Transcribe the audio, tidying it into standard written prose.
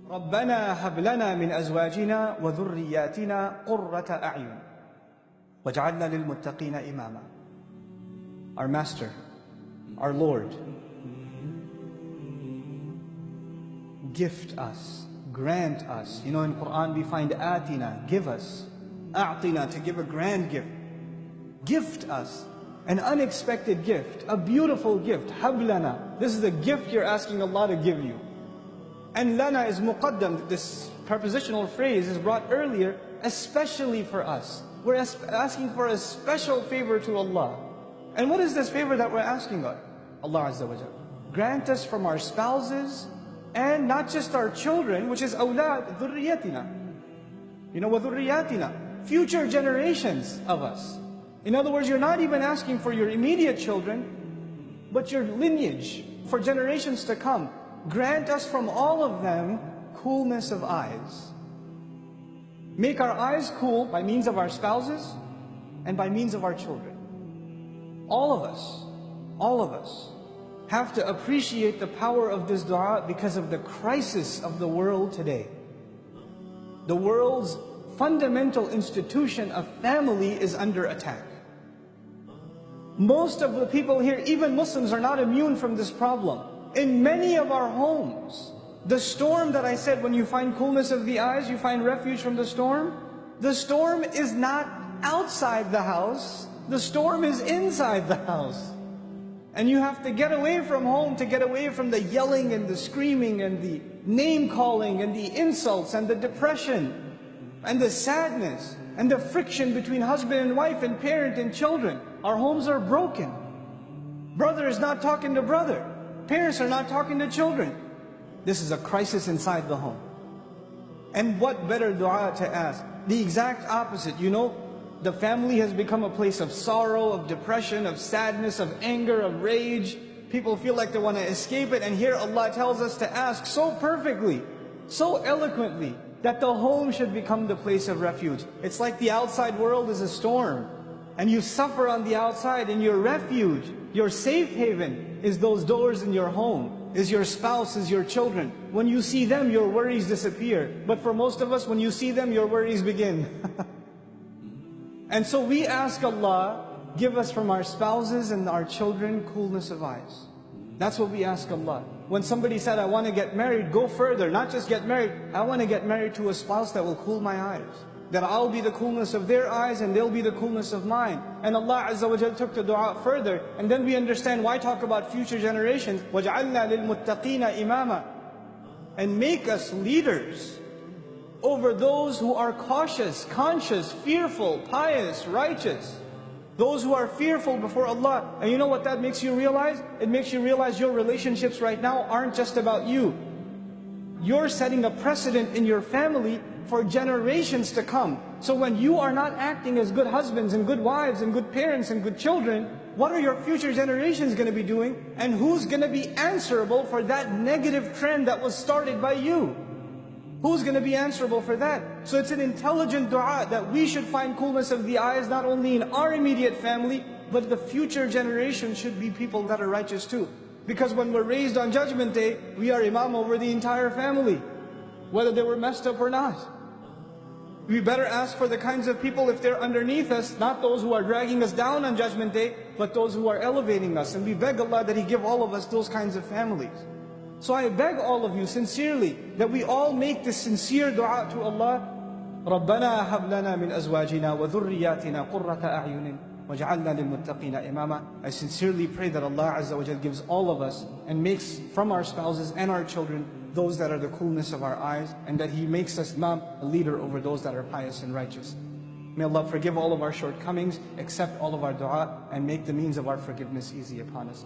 ربنا هب لنا من أزواجنا وذرياتنا قرة أعين وجعلنا للمتقين إماما. Our Master, our Lord, gift us, grant us. You know, in Quran we find atina, give us, a'tina, to give a grand gift. Gift us an unexpected gift, a beautiful gift. Hablana, this is the gift you're asking Allah to give you. And lana is muqaddam, this prepositional phrase is brought earlier, especially for us. We're asking for a special favor to Allah. And what is this favor that we're asking God? Allah Azza wa Jal. Grant us from our spouses, and not just our children, which is awlad, dhurriyatina. You know, wa dhurriyatina, future generations of us. In other words, you're not even asking for your immediate children, but your lineage, for generations to come. Grant us from all of them coolness of eyes. Make our eyes cool by means of our spouses and by means of our children. All of us have to appreciate the power of this dua because of the crisis of the world today. The world's fundamental institution of family is under attack. Most of the people here, even Muslims, are not immune from this problem. In many of our homes, the storm that I said, when you find coolness of the eyes, you find refuge from the storm is not outside the house, the storm is inside the house. And you have to get away from home to get away from the yelling and the screaming and the name calling and the insults and the depression and the sadness and the friction between husband and wife and parent and children. Our homes are broken. Brother is not talking to brother. Parents are not talking to children. This is a crisis inside the home. And what better dua to ask? The exact opposite. You know, the family has become a place of sorrow, of depression, of sadness, of anger, of rage. People feel like they want to escape it. And here Allah tells us to ask so perfectly, so eloquently, that the home should become the place of refuge. It's like the outside world is a storm, and you suffer on the outside, and your refuge, your safe haven, is those doors in your home, is your spouse, is your children. When you see them, your worries disappear. But for most of us, when you see them, your worries begin. And so we ask Allah, give us from our spouses and our children coolness of eyes. That's what we ask Allah. When somebody said, I want to get married, go further, not just get married. I want to get married to a spouse that will cool my eyes. That I'll be the coolness of their eyes and they'll be the coolness of mine. And Allah Azza wa Jal took the dua further. And then we understand why talk about future generations. وَجْعَلْنَا لِلْمُتَّقِينَ إِمَامًا. And make us leaders over those who are cautious, conscious, fearful, pious, righteous. Those who are fearful before Allah. And you know what that makes you realize? It makes you realize your relationships right now aren't just about you. You're setting a precedent in your family for generations to come. So when you are not acting as good husbands and good wives and good parents and good children, what are your future generations going to be doing? And who's going to be answerable for that negative trend that was started by you? Who's going to be answerable for that? So it's an intelligent dua that we should find coolness of the eyes, not only in our immediate family, but the future generation should be people that are righteous too. Because when we're raised on Judgment Day, we are imam over the entire family, whether they were messed up or not. We better ask for the kinds of people, if they're underneath us, not those who are dragging us down on Judgment Day, but those who are elevating us. And we beg Allah that He give all of us those kinds of families. So I beg all of you sincerely that we all make this sincere dua to Allah. رَبَّنَا هَبْ لَنَا مِنْ أَزْوَاجِنَا وَذُرِّيَّاتِنَا قُرَّةَ أَعْيُنٍ وَجْعَلْنَا لِلْمُتَّقِينَ إِمَامًا. I sincerely pray that Allah Azza wa Jal gives all of us and makes from our spouses and our children those that are the coolness of our eyes, and that He makes us imam, a leader over those that are pious and righteous. May Allah forgive all of our shortcomings, accept all of our dua, and make the means of our forgiveness easy upon us.